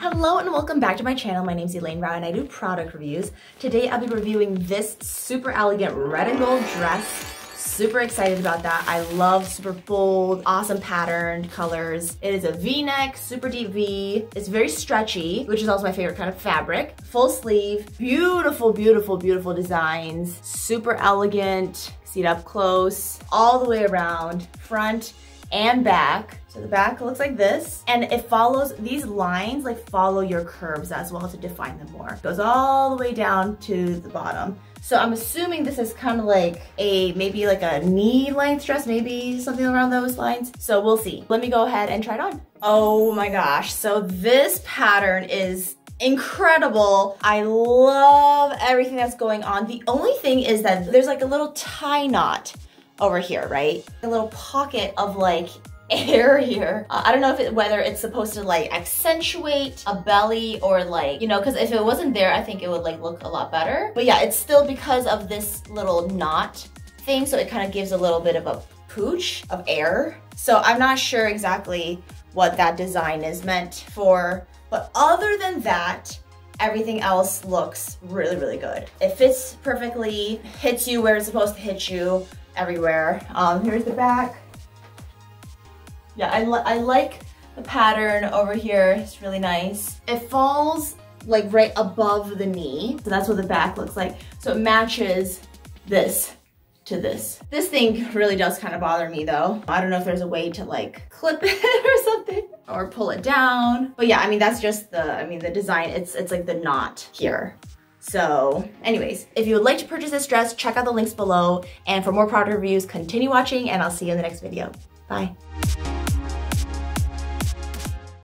Hello and welcome back to my channel. My name's Elaine Rau and I do product reviews. Today I'll be reviewing this super elegant red and gold dress. Super excited about that. I love super bold, awesome patterned colors. It is a V-neck, super deep V. It's very stretchy, which is also my favorite kind of fabric. Full sleeve, beautiful, beautiful, beautiful designs. Super elegant, see it up close, all the way around, front and back. So the back looks like this, and it follows, these lines like follow your curves as well to define them more. It goes all the way down to the bottom. So I'm assuming this is kind of like maybe like a knee length dress, maybe something around those lines. So we'll see. Let me go ahead and try it on. Oh my gosh, so this pattern is incredible. I love everything that's going on. The only thing is that there's like a little tie knot over here, right? A little pocket of like air here. I don't know whether it's supposed to like accentuate a belly or like, you know, because if it wasn't there, I think it would like look a lot better. But yeah, it's still because of this little knot thing, so it kind of gives a little bit of a pooch of air. So I'm not sure exactly what that design is meant for, but other than that, everything else looks really, really good. It fits perfectly, hits you where it's supposed to hit you everywhere. Here's the back. Yeah, I like the pattern over here. It's really nice. It falls like right above the knee. So that's what the back looks like. So it matches this to this. This thing really does kind of bother me though. I don't know if there's a way to like clip it or something or pull it down. But yeah, I mean, that's just the design. It's like the knot here. So anyways, if you would like to purchase this dress, check out the links below. And for more product reviews, continue watching and I'll see you in the next video. Bye.